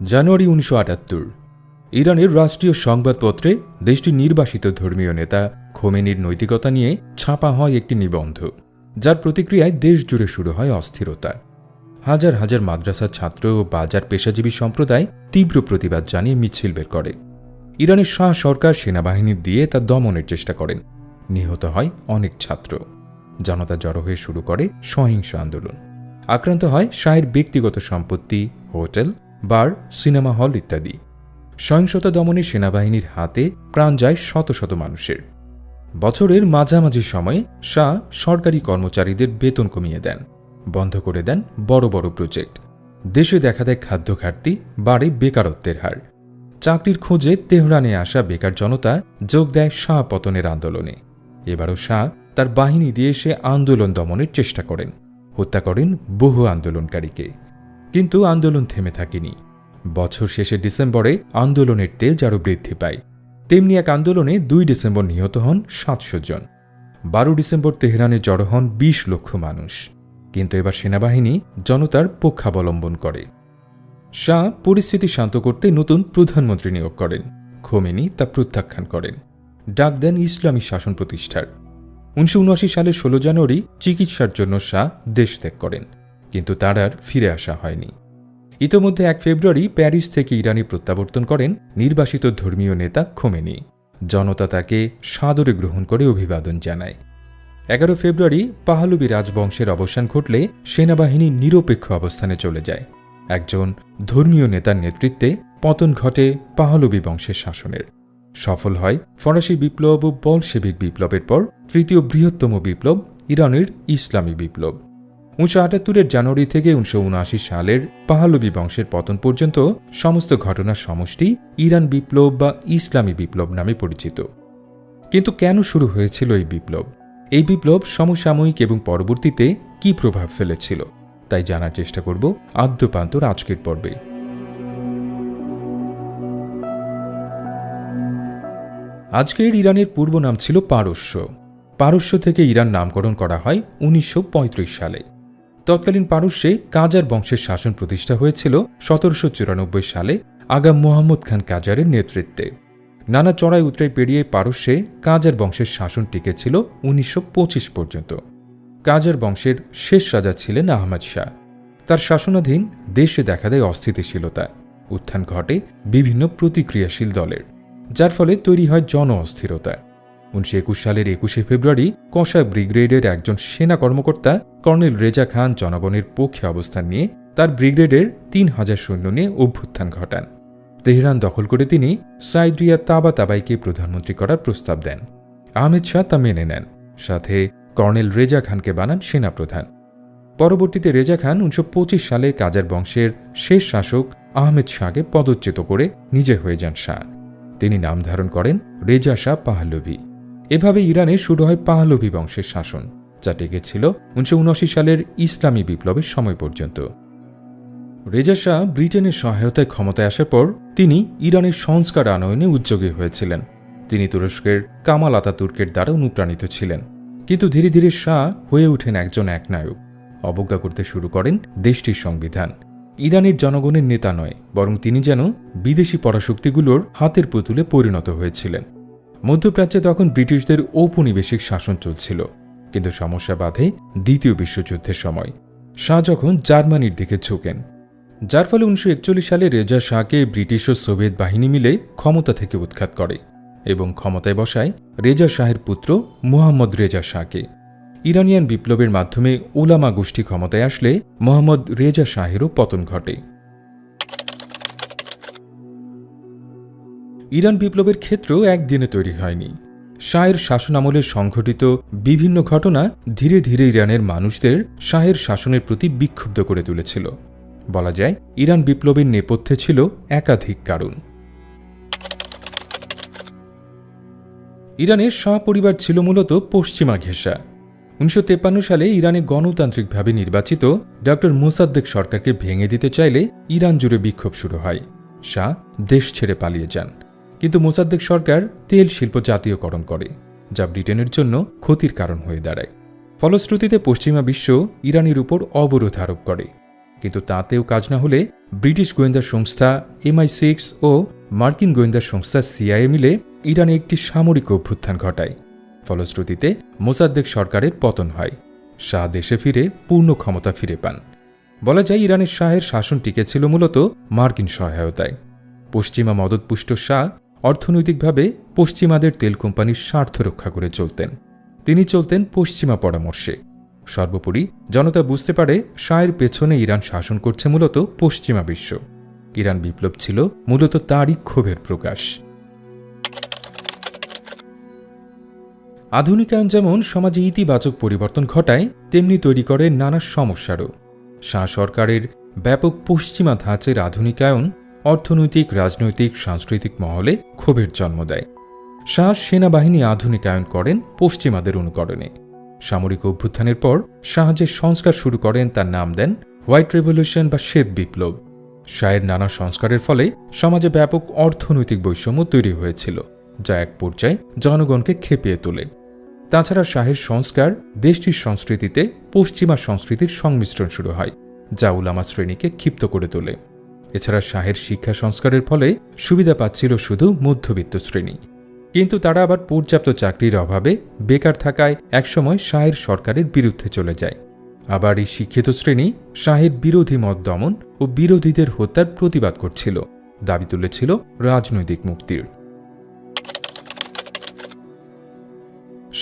জানুয়ারি 1978 ইরানের রাষ্ট্রীয় সংবাদপত্রে দেশটির নির্বাসিত ধর্মীয় নেতা খোমেনির নৈতিকতা নিয়ে ছাপা হয় একটি নিবন্ধ, যার প্রতিক্রিয়ায় দেশ জুড়ে শুরু হয় অস্থিরতা। হাজার হাজার মাদ্রাসার ছাত্র ও বাজার পেশাজীবী সম্প্রদায় তীব্র প্রতিবাদ জানিয়ে মিছিল বের করে। ইরানের শাহ সরকার সেনাবাহিনী দিয়ে তা দমনের চেষ্টা করেন। নিহত হয় অনেক ছাত্র। জনতা জড়ো হয়ে শুরু করে সহিংস আন্দোলন। আক্রান্ত হয় শাহের ব্যক্তিগত সম্পত্তি, হোটেল, বার, সিনেমা হল ইত্যাদি। সহিংসতা দমনে সেনাবাহিনীর হাতে প্রাণ যায় শত শত মানুষের। বছরের মাঝামাঝি সময়ে শাহ সরকারি কর্মচারীদের বেতন কমিয়ে দেন, বন্ধ করে দেন বড় বড় প্রজেক্ট। দেশে দেখা দেয় খাদ্য ঘাটতি, বাড়ে বেকারত্বের হার। চাকরির খোঁজে তেহরানে আসা বেকার জনতা যোগ দেয় শাহ পতনের আন্দোলনে। এবারও শাহ তার বাহিনী দিয়ে সে আন্দোলন দমনের চেষ্টা করেন, হত্যা করেন বহু আন্দোলনকারীকে। কিন্তু আন্দোলন থেমে থাকেনি। বছর শেষে ডিসেম্বরে আন্দোলনের তেজ আরও বৃদ্ধি পায়। তেমনি এক আন্দোলনে 2 ডিসেম্বর নিহত হন 700 জন। 12 ডিসেম্বর তেহরানে জড়ো হন 20 লক্ষ মানুষ। কিন্তু এবার সেনাবাহিনী জনতার পক্ষাবলম্বন করে। শাহ পরিস্থিতি শান্ত করতে নতুন প্রধানমন্ত্রী নিয়োগ করেন। খোমেনি তা প্রত্যাখ্যান করেন, ডাক দেন ইসলামী শাসন প্রতিষ্ঠার। 1979 সালের 16 জানুয়ারি চিকিৎসার জন্য শাহ দেশ ত্যাগ করেন, কিন্তু তার আর ফিরে আসা হয়নি। ইতোমধ্যে 1 ফেব্রুয়ারি প্যারিস থেকে ইরানে প্রত্যাবর্তন করেন নির্বাসিত ধর্মীয় নেতা খোমেনি। জনতা তাকে সাদরে গ্রহণ করে অভিবাদন জানায়। 11 ফেব্রুয়ারি পাহলভি রাজবংশের অবসান ঘটলে সেনাবাহিনী নিরপেক্ষ অবস্থানে চলে যায়। একজন ধর্মীয় নেতার নেতৃত্বে পতন ঘটে পাহলভি বংশের শাসনের। সফল হয় ফরাসি বিপ্লব ও বলশেভিক বিপ্লবের পর তৃতীয় বৃহত্তম বিপ্লব, ইরানের ইসলামী বিপ্লব। 1978 জানুয়ারি থেকে 1979 সালের পাহলভি বংশের পতন পর্যন্ত সমস্ত ঘটনার সমষ্টি ইরান বিপ্লব বা ইসলামী বিপ্লব নামে পরিচিত। কিন্তু কেন শুরু হয়েছিল এই বিপ্লব? এই বিপ্লব সমসাময়িক এবং পরবর্তীতে কি প্রভাব ফেলেছিল, তাই জানার চেষ্টা করব আদ্যপান্তর আজকের পর্বে। আজকের ইরানের পূর্ব নাম ছিল পারস্য। পারস্য থেকে ইরান নামকরণ করা হয় 1935 সালে। তৎকালীন পারস্যে কাজার বংশের শাসন প্রতিষ্ঠা হয়েছিল 1794 সালে আগা মুহাম্মদ খান কাজারের নেতৃত্বে। নানা চড়াই উতরাই পেরিয়ে পারস্যে কাজার বংশের শাসন টিকেছিল 1925 পর্যন্ত। কাজার বংশের শেষ রাজা ছিলেন আহমদ শাহ। তার শাসনাধীন দেশে দেখা দেয় অস্থিতিশীলতা। উত্থান ঘটে বিভিন্ন প্রতিক্রিয়াশীল দলের, যার ফলে তৈরি হয় জন অস্থিরতা। 1921 সালের 21 ফেব্রুয়ারি কসা ব্রিগেডের একজন সেনা কর্মকর্তা কর্নেল রেজা খান জনগণের পক্ষে অবস্থান নিয়ে তার ব্রিগেডের 3000 সৈন্য নিয়ে অভ্যুত্থান ঘটান। তেহরান দখল করে তিনি সাইদ্রিয়া তাবাতাবাইকে প্রধানমন্ত্রী করার প্রস্তাব দেন। আহমেদ শাহ তা মেনে নেন, সাথে কর্নেল রেজা খানকে বানান সেনাপ্রধান। পরবর্তীতে রেজা খান 1925 সালে কাজার বংশের শেষ শাসক আহমেদ শাহকে পদচ্যুত করে নিজে হয়ে যান শাহ। তিনি নাম ধারণ করেন রেজা শাহ পাহলভি। এভাবে ইরানে শুরু হয় পাহলভি বংশের শাসন, যা টিকেছিল 1979 সালের ইসলামী বিপ্লবের সময় পর্যন্ত। রেজা শাহ ব্রিটেনের সহায়তায় ক্ষমতায় আসার পর তিনি ইরানের সংস্কার আনয়নে উদ্যোগী হয়েছিলেন। তিনি তুরস্কের কামাল আতাতুর্কের দ্বারা অনুপ্রাণিত ছিলেন। কিন্তু ধীরে ধীরে শাহ হয়ে ওঠেন একজন একনায়ক। অবজ্ঞা করতে শুরু করেন দেশটির সংবিধান। ইরানের জনগণের নেতা নয়, বরং তিনি যেন বিদেশি পরাশক্তিগুলোর হাতের পুতুলে পরিণত হয়েছিলেন। মধ্যপ্রাচ্যে তখন ব্রিটিশদের ঔপনিবেশিক শাসন চলছিল, কিন্তু সমস্যা বাধে দ্বিতীয় বিশ্বযুদ্ধের সময়। শাহ যখন জার্মানির দিকে ঝুঁকেন, যার ফলে 1941 সালে রেজা শাহকে ব্রিটিশ ও সোভিয়েত বাহিনী মিলে ক্ষমতা থেকে উৎখাত করে এবং ক্ষমতায় বসায় রেজা শাহের পুত্র মোহাম্মদ রেজা শাহকে। ইরানিয়ান বিপ্লবের মাধ্যমে উলামা গোষ্ঠী ক্ষমতায় আসলে মোহাম্মদ রেজা শাহেরও পতন ঘটে। ইরান বিপ্লবের ক্ষেত্র একদিনে তৈরি হয়নি। শাহের শাসনামলে সংঘটিত বিভিন্ন ঘটনা ধীরে ধীরে ইরানের মানুষদের শাহের শাসনের প্রতি বিক্ষুব্ধ করে তুলেছিল। বলা যায়, ইরান বিপ্লবের নেপথ্যে ছিল একাধিক কারণ। ইরানের শাহ পরিবার ছিল মূলত পশ্চিমা ঘেঁষা। 1953 সালে ইরানে গণতান্ত্রিকভাবে নির্বাচিত ড মোসাদ্দেক সরকারকে ভেঙে দিতে চাইলে ইরান জুড়ে বিক্ষোভ শুরু হয়। শাহ দেশ ছেড়ে পালিয়ে যান, কিন্তু মোসাদ্দেক সরকার তেল শিল্প জাতীয়করণ করে, যা ব্রিটেনের জন্য ক্ষতির কারণ হয়ে দাঁড়ায়। ফলশ্রুতিতে পশ্চিমা বিশ্ব ইরানের উপর অবরোধ আরোপ করে। কিন্তু তাতেও কাজ না হলে ব্রিটিশ গোয়েন্দা সংস্থা MI6 ও মার্কিন গোয়েন্দা সংস্থা CIA মিলে ইরানে একটি সামরিক অভ্যুত্থান ঘটায়। ফলশ্রুতিতে মোসাদ্দেক সরকারের পতন হয়। শাহ দেশে ফিরে পূর্ণ ক্ষমতা ফিরে পান। বলা যায় ইরানের শাহের শাসন টিকেছিল মূলত মার্কিন সহায়তায়। পশ্চিমা মদতপুষ্ট শাহ অর্থনৈতিকভাবে পশ্চিমাদের তেল কোম্পানির স্বার্থ রক্ষা করে চলতেন। তিনি চলতেন পশ্চিমা পরামর্শে। সর্বোপরি জনতা বুঝতে পারে শাহের পেছনে ইরান শাসন করছে মূলত পশ্চিমা বিশ্ব। ইরান বিপ্লব ছিল মূলত তারই ক্ষোভের প্রকাশ। আধুনিকায়ন যেমন সমাজে ইতিবাচক পরিবর্তন ঘটায়, তেমনি তৈরি করে নানা সমস্যারও। শাহ সরকারের ব্যাপক পশ্চিমা ধাঁচের আধুনিকায়ন অর্থনৈতিক, রাজনৈতিক, সাংস্কৃতিক মহলে ক্ষোভের জন্ম দেয়। শাহ সেনাবাহিনী আধুনিকায়ন করেন পশ্চিমাদের অনুকরণে। সামরিক অভ্যুত্থানের পর শাহ যে সংস্কার শুরু করেন তার নাম দেন হোয়াইট রেভলিউশন বা শ্বেত বিপ্লব। শাহের নানা সংস্কারের ফলে সমাজে ব্যাপক অর্থনৈতিক বৈষম্য তৈরি হয়েছিল, যা এক পর্যায়ে জনগণকে খেপিয়ে তোলে। তাছাড়া শাহের সংস্কার দেশটির সংস্কৃতিতে পশ্চিমা সংস্কৃতির সংমিশ্রণ শুরু হয়, যা উলামা শ্রেণীকে ক্ষিপ্ত করে তোলে। এছাড়া শাহের শিক্ষা সংস্কারের ফলে সুবিধা পাচ্ছিল শুধু মধ্যবিত্ত শ্রেণী, কিন্তু তারা আবার পর্যাপ্ত চাকরির অভাবে বেকার থাকায় একসময় শাহের সরকারের বিরুদ্ধে চলে যায়। আবার এই শিক্ষিত শ্রেণী শাহের বিরোধী মত দমন ও বিরোধীদের হত্যার প্রতিবাদ করছিল, দাবি তুলেছিল রাজনৈতিক মুক্তির।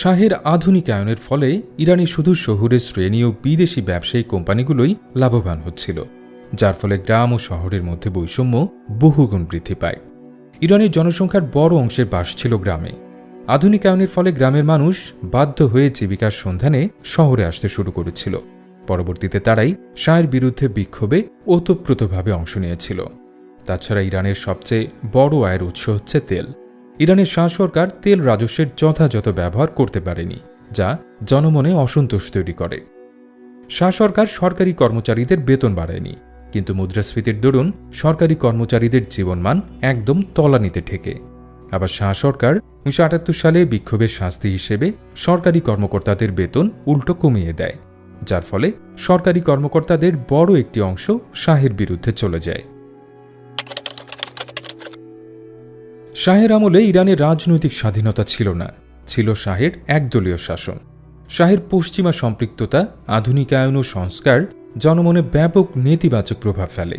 শাহের আধুনিকায়নের ফলে ইরানি শুধু শহুরে শ্রেণী ও বিদেশি ব্যবসায়ী কোম্পানিগুলোই লাভবান হচ্ছিল, যার ফলে গ্রাম ও শহরের মধ্যে বৈষম্য বহুগুণ বৃদ্ধি পায়। ইরানের জনসংখ্যার বড় অংশের বাস ছিল গ্রামে। আধুনিকায়নের ফলে গ্রামের মানুষ বাধ্য হয়ে জীবিকার সন্ধানে শহরে আসতে শুরু করেছিল। পরবর্তীতে তারাই শাহের বিরুদ্ধে বিক্ষোভে ওতপ্রোতভাবে অংশ নিয়েছিল। তাছাড়া ইরানের সবচেয়ে বড় আয়ের উৎস হচ্ছে তেল। ইরানের শাহ সরকার তেল রাজস্বের যথাযথ ব্যবহার করতে পারেনি, যা জনমনে অসন্তোষ তৈরি করে। শাহ সরকার সরকারি কর্মচারীদের বেতন বাড়ায়নি, কিন্তু মুদ্রাস্ফীতির দরুন সরকারি কর্মচারীদের জীবনমান একদম তলানিতে ঠেকে। আবার শাহ সরকার 1978 সালে বিক্ষোভের শাস্তি হিসেবে সরকারি কর্মকর্তাদের বেতন উল্টো কমিয়ে দেয়, যার ফলে সরকারি কর্মকর্তাদের বড় একটি অংশ শাহের বিরুদ্ধে চলে যায়। শাহের আমলে ইরানের রাজনৈতিক স্বাধীনতা ছিল না, ছিল শাহের একদলীয় শাসন। শাহের পশ্চিমা সম্পৃক্ততা, আধুনিকায়ন ও সংস্কার জনমনে ব্যাপক নেতিবাচক প্রভাব ফেলে।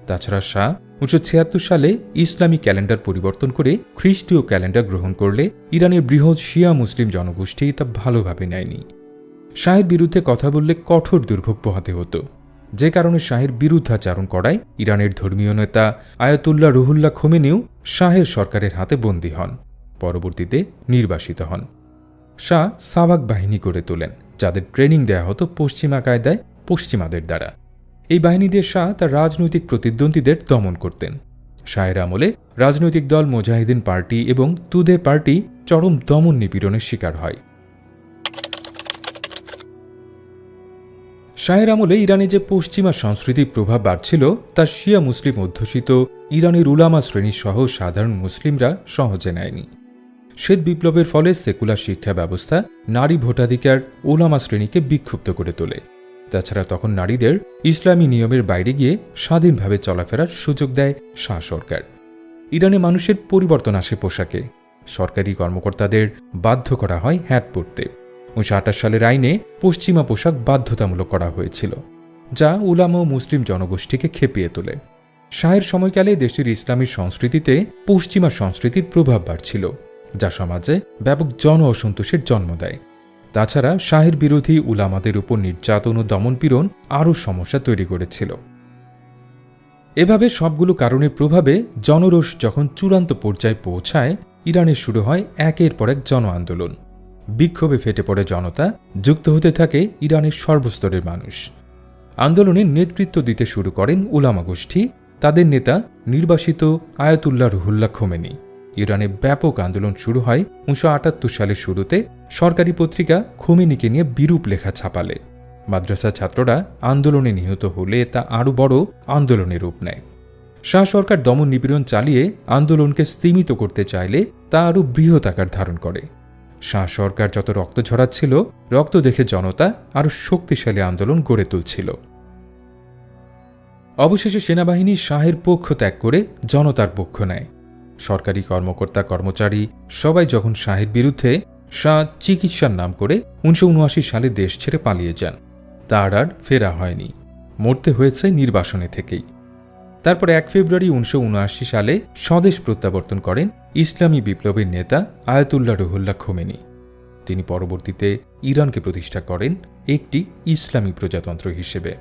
তাছাড়া শাহ 1976 সালে ইসলামী ক্যালেন্ডার পরিবর্তন করে খ্রিস্টীয় ক্যালেন্ডার গ্রহণ করলে ইরানের বৃহৎ শিয়া মুসলিম জনগোষ্ঠী তা ভালোভাবে নেয়নি। শাহের বিরুদ্ধে কথা বললে কঠোর দুর্ভোগ পোহাতে হতো, যে কারণে শাহের বিরুদ্ধাচারণ করায় ইরানের ধর্মীয় নেতা আয়াতুল্লাহ রুহুল্লাহ খোমেনিও শাহের সরকারের হাতে বন্দী হন। পরবর্তীতে নির্বাসিত হন। শাহ সাবাক বাহিনী গড়ে তোলেন, যাদের ট্রেনিং দেয়া হতো পশ্চিমা কায়দায় পশ্চিমাদের দ্বারা। এই বাহিনী দিয়ে শাহ তার রাজনৈতিক প্রতিদ্বন্দ্বীদের দমন করতেন। শাহের আমলে রাজনৈতিক দল মুজাহিদিন পার্টি এবং তুদে পার্টি চরম দমন নিপীড়নের শিকার হয়। শাহের আমলে ইরানে যে পশ্চিমা সংস্কৃতির প্রভাব বাড়ছিল তা শিয়া মুসলিম অধ্যুষিত ইরানের উলামা শ্রেণী সহ সাধারণ মুসলিমরা সহজে নেয়নি। শ্বেত বিপ্লবের ফলে সেকুলার শিক্ষা ব্যবস্থা নারী ভোটাধিকার উলামা শ্রেণীকে বিক্ষুব্ধ করে তোলে। তাছাড়া তখন নারীদের ইসলামী নিয়মের বাইরে গিয়ে স্বাধীনভাবে চলাফেরার সুযোগ দেয় শাহ সরকার। ইরানে মানুষের পরিবর্তন আসে পোশাকে। সরকারি কর্মকর্তাদের বাধ্য করা হয় হ্যাট পরতে। 1928 সালের আইনে পশ্চিমা পোশাক বাধ্যতামূলক করা হয়েছিল, যা উলামা ও মুসলিম জনগোষ্ঠীকে খেপিয়ে তোলে। শাহের সময়কালে দেশটির ইসলামী সংস্কৃতিতে পশ্চিমা সংস্কৃতির প্রভাব বাড়ছিল, যা সমাজে ব্যাপক জন অসন্তোষের জন্ম দেয়। তাছাড়া শাহের বিরোধী উলামাদের উপর নির্যাতন ও দমনপীড়ন আরও সমস্যা তৈরি করেছিল। এভাবে সবগুলো কারণের প্রভাবে জনরোষ যখন চূড়ান্ত পর্যায়ে পৌঁছায়, ইরানে শুরু হয় একের পর এক জন আন্দোলন। বিক্ষোভে ফেটে পড়ে জনতা, যুক্ত হতে থাকে ইরানের সর্বস্তরের মানুষ। আন্দোলনের নেতৃত্ব দিতে শুরু করেন উলামা গোষ্ঠী, তাদের নেতা নির্বাসিত আয়াতুল্লাহ রুহুল্লাহ খোমেনি। ইরানে ব্যাপক আন্দোলন শুরু হয় 1978 সালের শুরুতে সরকারি পত্রিকা খোমেনিকে নিয়ে বিরূপ লেখা ছাপালে। মাদ্রাসা ছাত্ররা আন্দোলনে নিহত হলে তা আরও বড় আন্দোলনের রূপ নেয়। শাহ সরকার দমন নিপীড়ন চালিয়ে আন্দোলনকে স্তীমিত করতে চাইলে তা আরও বৃহৎ আকার ধারণ করে। শাহ সরকার যত রক্ত ঝরাচ্ছিল, রক্ত দেখে জনতা আরও শক্তিশালী আন্দোলন গড়ে তুলছিল। অবশেষে সেনাবাহিনী শাহের পক্ষ ত্যাগ করে জনতার পক্ষ নেয়। সরকারি কর্মকর্তা কর্মচারী সবাই যখন শাহের বিরুদ্ধে, শাহ চিকিৎসার নাম করে 1979 সালে দেশ ছেড়ে পালিয়ে যান। তার আর ফেরা হয়নি, মরতে হয়েছে নির্বাসনে থেকেই। তারপর 1 ফেব্রুয়ারি 1979 সালে স্বদেশ প্রত্যাবর্তন করেন ইসলামী বিপ্লবের নেতা আয়াতুল্লাহ রুহুল্লাহ খোমেনি। তিনি পরবর্তীতে ইরানকে প্রতিষ্ঠা করেন একটি ইসলামী প্রজাতন্ত্র হিসেবে।